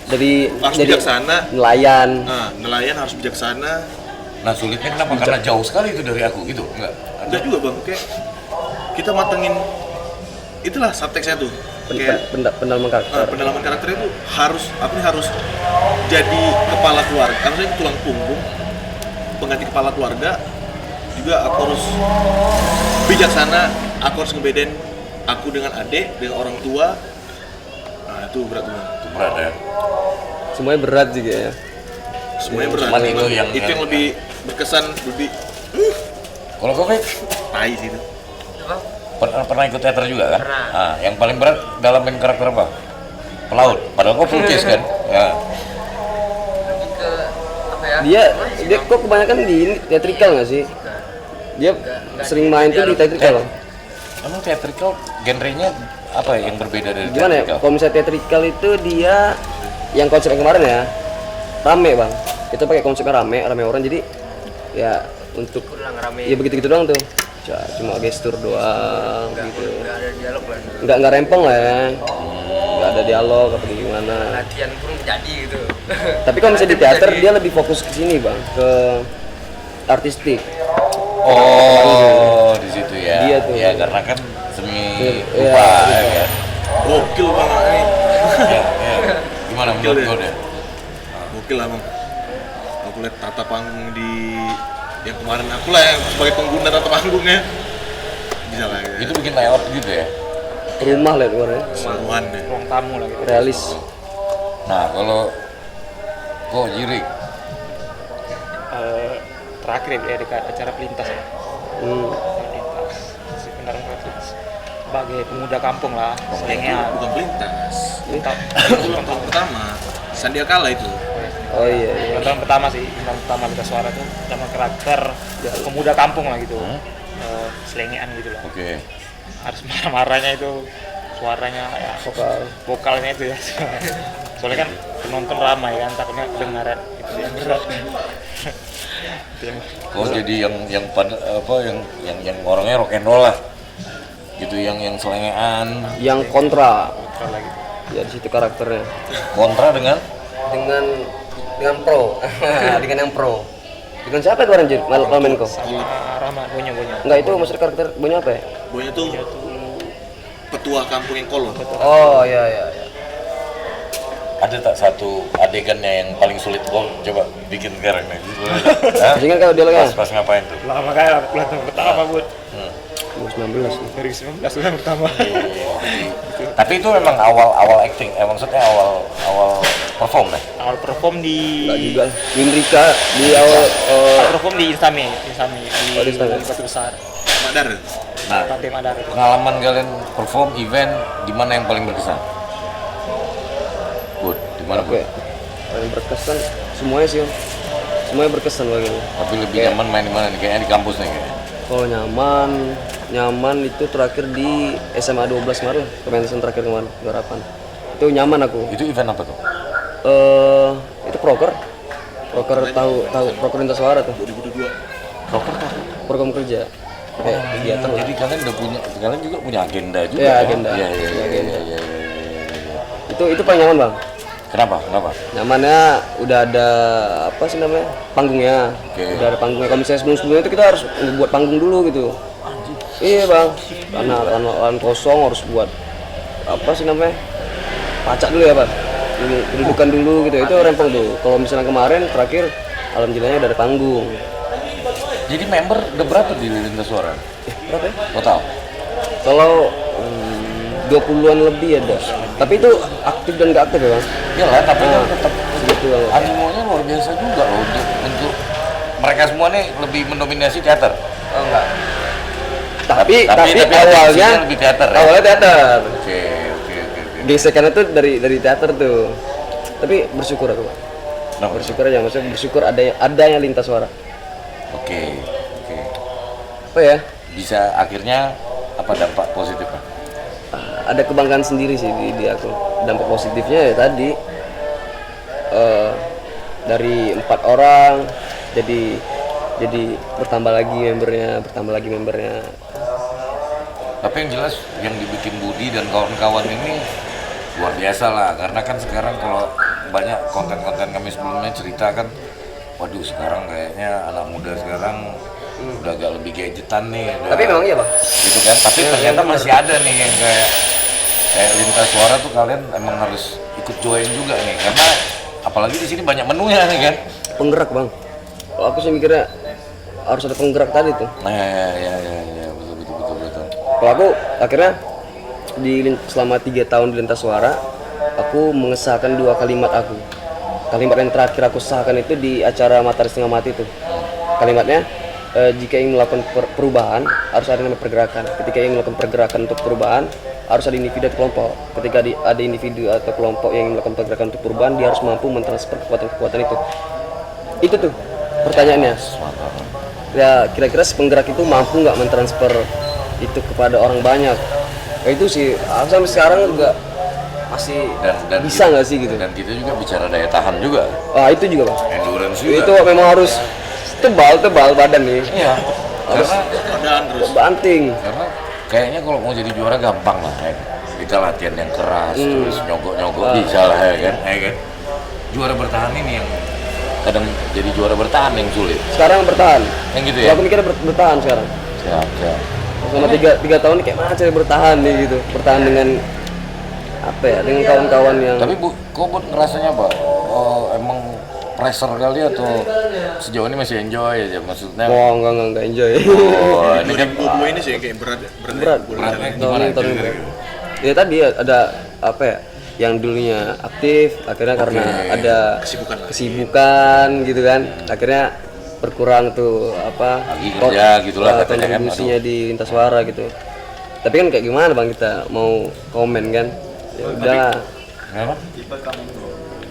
Jadi Harus bijaksana. nelayan. Nah, nelayan harus bijaksana. Nah sulitnya kenapa? Karena jauh sekali itu dari aku gitu, enggak juga bang, kayak kita matengin itulah subteksnya tuh. Kayak Pendalaman karakter. pendalaman karakter itu harus jadi kepala keluarga. Karena saya tulang punggung, pengganti kepala keluarga. Juga aku harus bijaksana. Aku harus ngebedain aku dengan adik, dengan orang tua. Nah itu berat banget. Itu berat ya. Semuanya berat juga ya. Semuanya berat. Cuman itu itu yang lebih berkesan, lebih Kalau kau Fik, tai sih itu. Apa? pernah ikut teater juga kan? Pernah. Nah, yang paling berat dalam main karakter apa? Pelaut. Padahal kau full case kan? Ya. Lebih ke apa ya? Dia Gimana sih, dia Bang? kok kebanyakan di ini teatrikal nggak sih? Dia Nggak sering main tuh di teatrikal. Emang theatrical genrenya apa yang berbeda dari Gimana ya? theatrical? Kalau misalnya teatrikal itu dia yang konsep yang kemarin ya rame bang. Itu pakai konsepnya rame orang jadi ya untuk Kurang rame. ya begitu-gitu doang tuh. Cuma gestur doang gitu. Nggak ada dialog lah. Nggak rempong lah ya. Nggak ada dialog apa gimana. Latihan pun jadi gitu. Tapi kalau misalnya di Latihan teater jadi. dia lebih fokus ke sini bang, ke artistik. Oh, di situ ya. Dia tuh. Ya karena kan semi Iya, rupa iya. ya kan. Gokil banget ini. Ya, ya. Gimana menurut Gokil kau ya. deh? Gokil lah bang. Aku lihat tata panggung di yang kemarin aku lah yang sebagai pengguna tata panggungnya. Bisa lah ya. Itu bikin layout gitu ya. Rumah lah luarnya, Seruan ya. Ruang tamu lah gitu. realis. Nah, kalau kok Jirik Terakhir ya dekat acara pelintas ya. Pelintas. Si Kendaraan Pelintas. Sebagai pemuda kampung lah, selengnya. Bukan pelintas. Pelintas. Itu ulang tahun pertama. Sandiakala itu. Oh iya. Ulang tahun pertama sih, ulang pertama Liga Suara tuh sama karakter pemuda kampung lah gitu. Selengean gitu lah. Oke. Harus marah-marahnya itu suaranya ya vokalnya itu ya. Soalnya kan penonton ramai kan, takutnya kedengaran itu yang berat. Kau jadi yang pada apa yang orangnya rock and roll lah. Gitu yang selengean Yang kontra. Kontra lah gitu. Ya di situ karakternya. kontra dengan Dengan pro. Dengan yang pro. Dengan siapa kemarin Jir? Malam main kau? Sama Rama, Bonya. Enggak itu maksud karakter Bonya apa ya? Boynya tuh petua kampung yang kolot. Oh iya. ada tak satu adegannya yang paling sulit kau coba bikin sekarang nih? Hah? Jadi kan kalau dia lagi Pas ngapain tuh? Lama kayak ulang tahun pertama buat 19 nih. 2019 ulang pertama. Tapi itu memang awal acting, maksudnya awal perform ya? Awal perform di Enggak juga. Windrika di awal awal perform di Instami di di Instami. Batu Besar. Madar. Nah, Pantai Madar itu. pengalaman kalian perform event di mana yang paling berkesan? Bud, di mana Oke. Bud? Paling berkesan semuanya sih. Om. Semuanya berkesan bagi gue. Tapi lebih nyaman main di mana nih? Kayaknya di kampus nih kayaknya. Kalau nyaman itu terakhir di SMA 12 kemarin, pementasan terakhir kemarin, Garapan. Itu nyaman aku. Itu event apa tuh? Itu proker tahu proker lintas suara tuh. 2022. Proker tuh. Program kerja. Kayak kegiatan lah. Jadi kalian juga punya agenda juga. Iya, kan? agenda. Iya. Agenda. Itu paling nyaman bang. Kenapa? Nyamannya udah ada apa sih namanya panggungnya. Oke. Udah ada panggungnya. Kalau misalnya sebelumnya itu kita harus buat panggung dulu gitu. Iya bang. Karena lahan kosong harus buat apa sih namanya pacak dulu ya bang. Kedudukan dulu gitu. Itu rempong tuh. Kalau misalnya kemarin terakhir alhamdulillahnya udah ada panggung. Jadi member udah berapa di Lintas Suara? Berapa ya? Total? Kalau 20-an lebih ada. Tapi itu aktif dan nggak aktif ya bang? Iya lah, tapi kan tetap Segitu banget. animonya luar biasa juga loh untuk mereka semua nih lebih mendominasi teater. Oh enggak. Tapi Tapi awalnya lebih teater ya? Awalnya teater. Oke. gesekannya tuh dari teater tuh. Tapi bersyukur aku, Pak. Kenapa? Bersyukur aja, maksudnya bersyukur adanya lintas suara. Oke. Apa ya? Bisa akhirnya apa dampak positifnya? Ada kebanggaan sendiri sih di aku. Dampak positifnya ya tadi dari 4 orang jadi bertambah lagi membernya. Tapi yang jelas yang dibikin Budi dan kawan-kawan ini luar biasa lah, karena kan sekarang kalau banyak konten-konten kami sebelumnya cerita kan, waduh sekarang kayaknya anak muda sekarang udah agak lebih gadgetan nih. Tapi memang iya, Bang. Gitu kan, tapi ternyata masih ada nih yang kayak lintas suara tuh kalian emang harus ikut join juga nih, karena apalagi di sini banyak menunya nih kan. Penggerak, Bang. Kalau aku sih mikirnya harus ada penggerak tadi tuh. Nah, ya, betul. Kalau aku akhirnya selama 3 tahun di lintas suara, aku mengesahkan 2 kalimat aku. Kalimat yang terakhir aku sahkan itu di acara Matahari Setengah Mati itu. Kalimatnya, jika ingin melakukan perubahan harus ada namanya pergerakan. Ketika ingin melakukan pergerakan untuk perubahan harus ada individu atau kelompok. Ketika ada individu atau kelompok yang ingin melakukan pergerakan untuk perubahan, dia harus mampu mentransfer kekuatan-kekuatan itu. Itu tuh pertanyaannya. Ya kira-kira si penggerak itu mampu nggak mentransfer itu kepada orang banyak? Ya, itu sih aku sampai sekarang juga masih dan bisa nggak sih gitu. Dan kita juga bicara daya tahan juga. Wah itu juga, Bang. Endurance juga. Itu memang harus tebal badan nih. Iya. Harus banting. Karena kayaknya kalau mau jadi juara gampang lah ya. Kita latihan yang keras, terus nyogok bisa lah ya kan. Juara bertahan ini yang kadang jadi juara bertahan yang sulit. Sekarang bertahan. Yang gitu ya. Kalau aku mikirnya bertahan sekarang. Siap. Selama 3 tahun ini kayak mana cara bertahan nih gitu. Bertahan dengan apa ya? Dengan kawan-kawan yang. Tapi kok ngerasanya apa? Oh, emang pressure kali atau sejauh ini masih enjoy aja maksudnya? Oh, enggak enjoy. Oh, ini kan 2022 ini sih kayak berat. beratnya gimana? Ya tadi ada apa ya? Yang dulunya aktif, akhirnya karena ada kesibukan gitu kan, akhirnya berkurang tuh apa? Lagi kerja gitulah katanya kan. Kontribusinya di lintas suara gitu. Tapi kan kayak gimana, Bang, kita mau komen kan? Ya udah. Kenapa?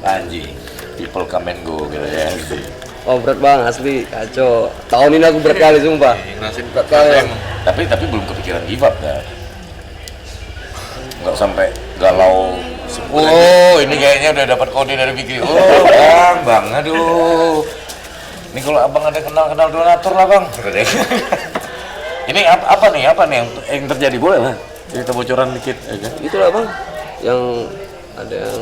Anjing. People come and go gitu ya. Oh berat, Bang, asli kacau. Tahun ini aku berat kali sumpah. Berat kali. Tapi belum kepikiran give up kan? Nggak sampai galau. Oh ini kayaknya udah dapat kode dari Fikri. Oh bang, aduh. Ini kalau abang ada kenal donatur lah bang. Ini apa nih yang terjadi, boleh lah cerita bocoran dikit aja. Itulah, Bang, yang ada yang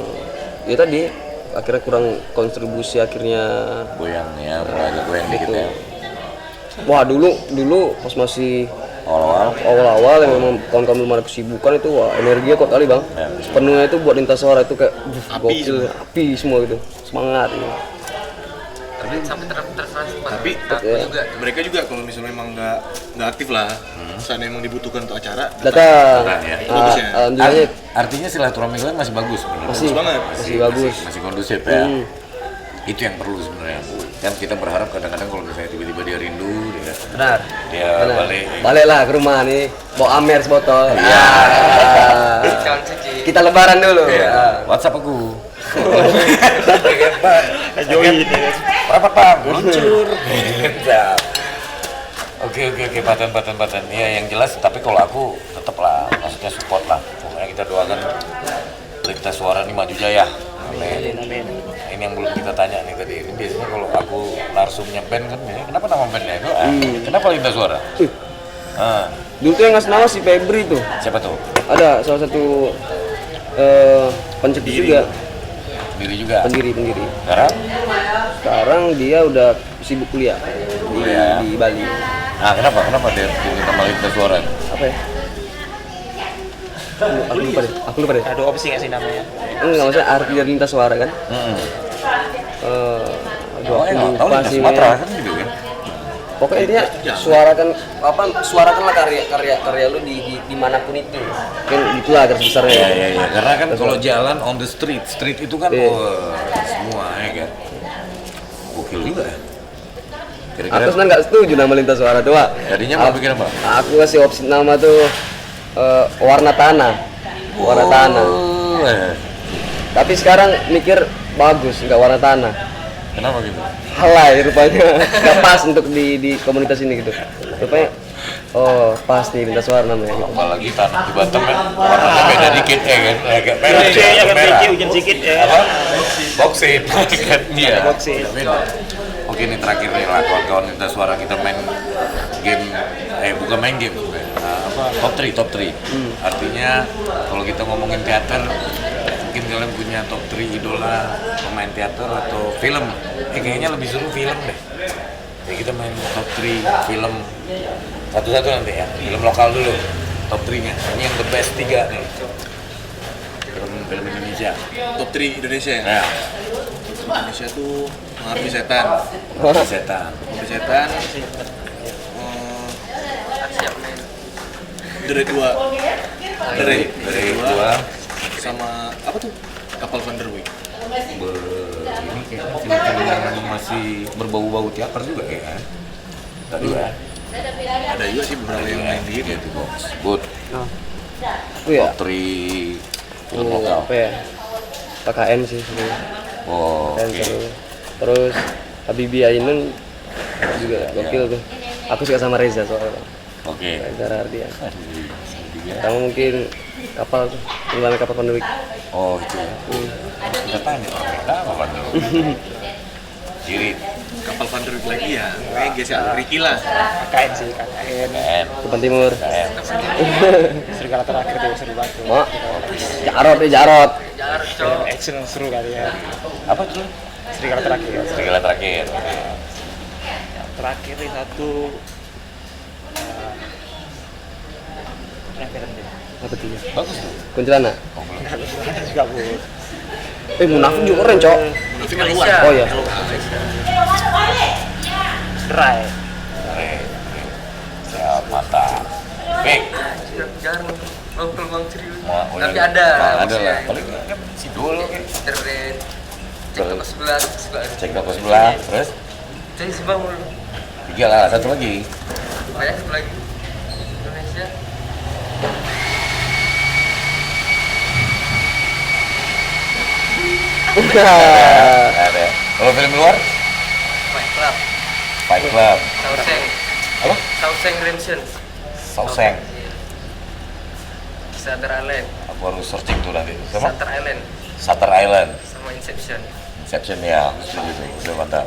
ya tadi akhirnya kurang kontribusi, akhirnya goyang ya, agak goyang dikit ya. Wah dulu pas masih awal-awal yang memang kawan-kawan belum ada kesibukan itu, wah energinya kuat kali, Bang. Ya. Sepenuhnya itu buat lintas suara itu kayak gokil, api semua gitu, semangat gitu. Sampai tertransfer. Tapi juga mereka juga kalau misalnya memang nggak aktif lah, saat memang dibutuhkan untuk acara Datang. ya. Bagus ya. Alhamdulillah Artinya silaturahmi kalian masih bagus sebenarnya. masih bagus. Masih kondusif ya. Itu yang perlu sebenarnya. Kan kita berharap kadang-kadang kalau misalnya tiba-tiba dia rindu, Benar. dia Balik lah ke rumah nih, bawa Amer sebotol. Iya. calon suci. Kita lebaran dulu. Iya. WhatsApp aku. Join. Berapa bang? Luncur. Oke, paten. Iya yang jelas. Tapi kalau aku tetap lah, maksudnya support lah. Pokoknya kita doakan lintas suara ini maju jaya. Amin. Ini yang belum kita tanya nih tadi. Ini biasanya kalau aku narsumnya band kan, ya, kenapa nama bandnya itu? Kenapa lintas suara? Dulu tuh yang ngasih nama si Febri tuh. Siapa tuh? Ada salah satu pencetus juga. Pendiri juga. Pendiri. Sekarang Dia udah sibuk kuliah di Bali. Nah, kenapa dia pilih nama lintas suara? Apa ya? Aku lupa deh. Ada opsi nggak sih namanya? Enggak, maksudnya arti dari lintas suara kan? Aduh, aku lupa lintas sih. Sumatera kan gitu kan? Pokoknya intinya suarakanlah karya lu di manapun itu. Kan gitulah garis besarnya. Iya. Karena kan kalau jalan on the street itu kan semua ya kan. Gokil juga ya. Kira-kira Aku sebenarnya nggak setuju nama lintas suara tuh, Pak. tadinya mau bikin apa? Aku kasih opsi nama tuh warna tanah. Tapi sekarang mikir bagus, nggak warna tanah. Kenapa gitu? Halai rupanya, nggak pas untuk di komunitas ini gitu. Rupanya, oh pas nih lintas warna namanya. Gitu. Apalagi tanah di Batam kan warnanya beda dikit ya kan, agak merah ya, Agak agak merah. hujan sedikit ya. Apa? Boksit kan, iya. Boksit. Beda. Oke nih terakhir nih lah kawan-kawan lintas suara kita main game, bukan main game sebenarnya. Apa? Top 3. Artinya kalau kita ngomongin teater, mungkin kalian punya top 3 idola pemain teater atau film. Kayaknya lebih seru film deh. Jadi kita main top 3 film satu-satu nanti ya. Film lokal dulu. Top 3-nya. Ini yang the best 3 nih. Film Indonesia. Top 3 Indonesia ya? Nah, Indonesia tuh Mengabdi Setan. setan. Mengabdi Setan. Siap main. Dere 2. Dari 2. Sama apa tuh? Kapal Van der Wijk. Ini kayak film-film yang masih berbau-bau teater juga ya. Tadi ya. Ada juga sih beberapa yang main di Gitu box. Good. Itu ya, Top 3 film lokal. apa ya? PKN sih sebenarnya. Oh, PKN oke. seru. Terus Habibie Ainun juga gokil tuh. Aku suka sama Reza soalnya. Oke. Reza Rahardian. Kamu mungkin kapal tuh, tenggelamnya kapal Van der Wijk. Oh, itu ya. Kita tanya orang mereka apa Van der Wijk? Jirit. Kapal Van der Wijk lagi ya. Kayak geser Ricky lah. KKN sih, KKN. KN. Depan Timur. KN. Serigala terakhir tuh seru banget tuh. Mak, Jarot. Jar, Film cok. action yang seru kali ya. Apa tuh? Serigala terakhir. Serigala terakhir. Yang terakhir nih satu film deh. Apa tuh? Bagus tuh. Kuntilanak. Oh, belum. Ada juga bu. Munafik juga keren, Cok. Tapi kan luar. Oh iya. Dry. Keren. Siap mata. Baik. Jarang nongkrong bang serius. Mau Tapi udah- ada. ada maksudnya. lah. Paling kan si Dul kan. Internet. Cek ke sebelah. Cek toko sebelah. Terus Jadi sebelah mulu. 3 lah, satu lagi. Banyak satu lagi. Indonesia. Ada. Kalau film luar? Fight Club. Fight Club. Sauseng. Apa? Sauseng Redemption. Sauseng. Shutter Island. Aku harus searching tuh nanti. Sama? Shutter Island. Shutter Island. Sama Inception. Inception ya. Setuju. Udah mantap.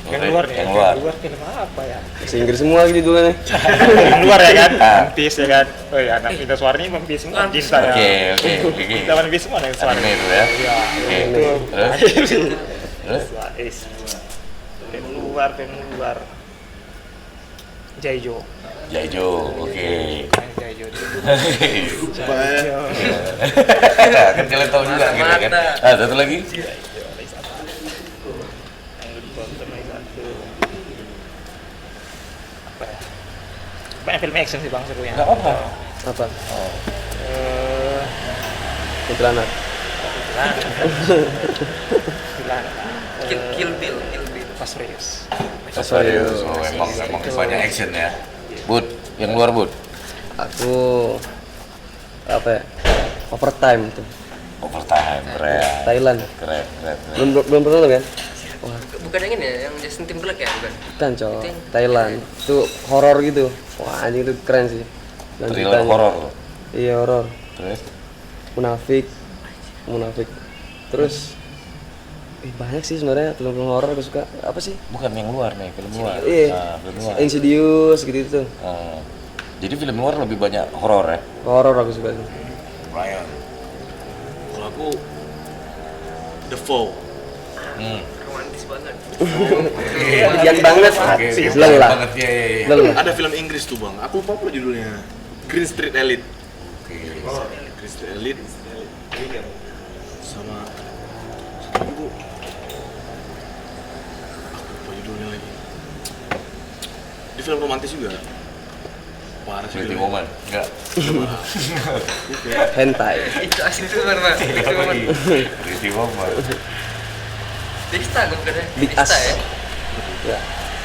Yang Oke, luar nih. Yang luar. film apa ya? Bahasa Inggris semua gitu judulnya. Yang luar ya kan? Ah. One Piece ya kan? Oh iya, anak kita suaranya One Piece semua. Cinta ya. Oke. Kita One Piece semua yang suara. Anime itu ya. Iya. Oke. Itu. Terus? Film luar. Jaijo. Jaijo. Oke. Jaijo. Kan kalian tahu juga gitu kan. Mata. Ah, satu lagi. Banyak film action sih bang serunya. Enggak apa-apa. Apa? Eh, Kuntilanak. Kill Bill. Pas serius. Serius. Oh, emang banyak action ya. Bud, yang luar Bud. Aku apa ya? Overtime tuh. Overtime, keren. Thailand. Keren. Belum pernah nonton kan? Wah, Bukan yang ini ya, yang Justin Timberlake ya, bukan? bukan, Cok. Thailand. Itu horor gitu. Wah, anjing itu keren sih. Thriller Lanjutannya. horor. Iya, horor. Terus? Munafik. Terus banyak sih sebenarnya film-film horor aku suka. Apa sih? Bukan yang luar nih, film luar. Iya. Nah, film luar. Insidious gitu tuh. Jadi film luar lebih banyak horor ya? Horor aku suka sih. Brian. Kalau aku The Fall. Romantis banget. Bagian banget. Belum lah. Banget ya. Belum lah. Ada film Inggris tuh bang. Aku lupa apa judulnya. Green Street Elite. Green Street Elite. Sama satu lagi bu. Aku lupa judulnya lagi. Di film romantis juga. Parah sih. Pretty filmnya. Woman. Enggak. Hentai. Itu asli itu kan, Pak. Itu kan. Pretty Woman. Desta kan bukan ya? Big Desta Ass. ya. Ya.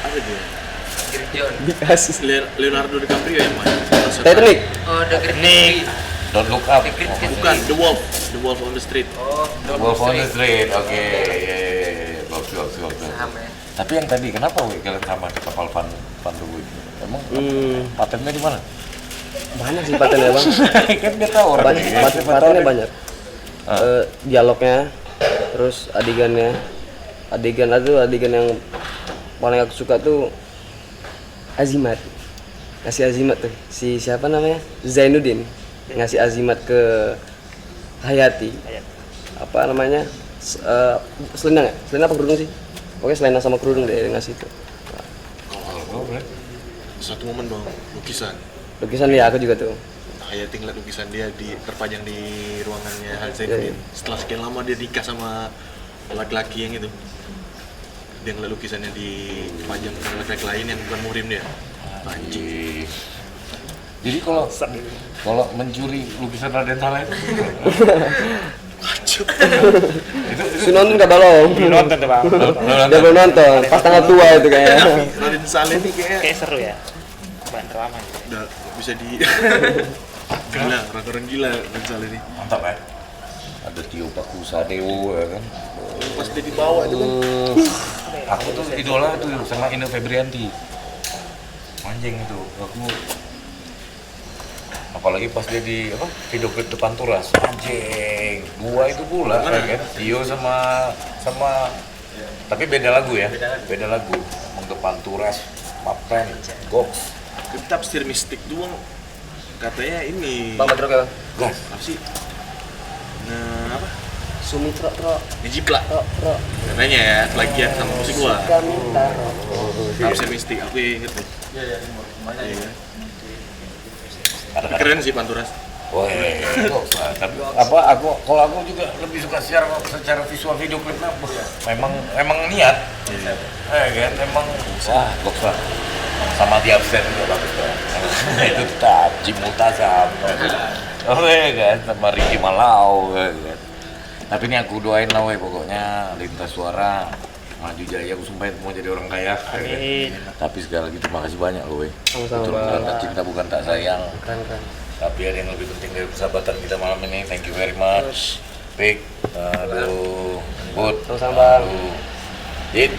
Apa dia? Great John. Big Ass. Leonardo DiCaprio yang main. Titanic. Oh, The Great Nick. Gatsby. Don't Look Up. Bukan, The Wolf on the Street. Wolf on the Street. Oke. Bagus. Paham ya. Tapi yang tadi kenapa kalian sama ke kapal Van de Wijk? Emang patennya di mana? Banyak sih patennya bang. Kan dia tahu orang ini. Patennya banyak. Dialognya, terus adegan yang paling aku suka tuh azimat. Ngasih azimat tuh si siapa namanya, Zainuddin ngasih azimat ke Hayati. Apa namanya, selendang ya? Selendang apa kerudung sih? Pokoknya selendang sama kerudung deh ngasih itu. Satu momen bang, lukisan Ya aku juga tuh. Hayati ngeliat lukisan dia terpajang di ruangannya Zainuddin. Setelah sekian lama dia nikah sama laki-laki yang itu, dia ngeliat lukisannya dipajang sama laki-laki lain yang bukan muhrim dia. Anjing. Jadi kalau mencuri lukisan Raden Saleh itu Nonton gak balong? Belum nonton tuh bang. Dia belum nonton, pas tanggal tua itu kayaknya. Raden Saleh ini Kayak seru ya. Bahan drama gitu. udah bisa di gila, orang gila Raden Saleh ini. mantap ya. Ada Tio Pakusadewo ya kan. Pas dia dibawa itu kan. Aku tuh idola tuh sama Ine Febrianti. Anjing itu, aku apalagi pas dia di video klip depan Turas, anjing, dua itu pula kan, Tio sama tapi beda lagu ya, beda lagu, Emang depan Turas, Papen, Goks, Kita tafsir mistik doang katanya ini. Bang Badrok ya bang? Gas, Apa sih? Nah, apa? Sumitra Tro. Ngejiplak. Tro. Katanya ya, plagiat sama musik gua. Kamita. Tafsir mistik, aku inget tuh. Iya. ada Keren sih Panturas. Wah, Goks lah. Tapi kalau aku juga lebih suka secara visual video klipnya, memang niat, kan, emang Goks lah. Sama di absen juga bagus kan. Itu tetap Cimultazam. Kan, sama Ricky Malau kan. Tapi ini aku doain lah pokoknya Lintas Suara maju jaya, aku sumpah mau jadi orang kaya. Amin. Tapi sekali lagi terima kasih banyak loh. Sama-sama, Betul-betul Bang. tak cinta bukan tak sayang. Keren. Tapi ada yang lebih penting dari persahabatan kita malam ini. Thank you very much. Pik, aduh, Bud, Sama-sama, Bang. aduh, Dit,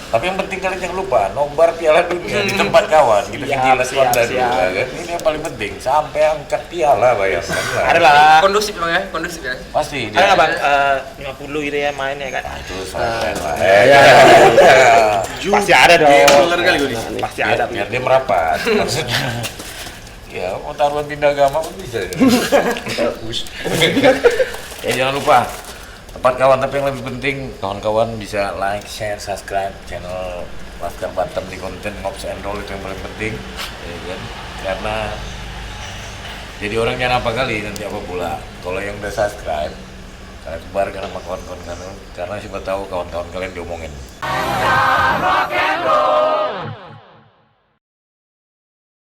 Tapi yang penting kalian jangan lupa nobar Piala Dunia di tempat kawan. Kita ke Gilas Mandadu, kan? Ini yang paling penting. Sampai angkat piala bayangkan. Ada lah. Kondusif bang ya, kondusif ya. Pasti. Ada nggak bang? 50 gitu ya main ya kan? Itu santai lah. Pasti ada dong. Bener kali gue nih. Pasti ada. Biar dia merapat. Maksudnya. Ya, mau taruhan tindak agama pun bisa. Ya jangan lupa tempat kawan, tapi yang lebih penting kawan-kawan bisa like, share, subscribe channel Laskar Batam di konten Ngops and Roll, itu yang paling penting ya kan? Karena jadi orang jangan apa kali nanti apa pula kalau yang udah subscribe kalian sebarkan sama kawan-kawan kalian, karena siapa tahu kawan-kawan kalian diomongin.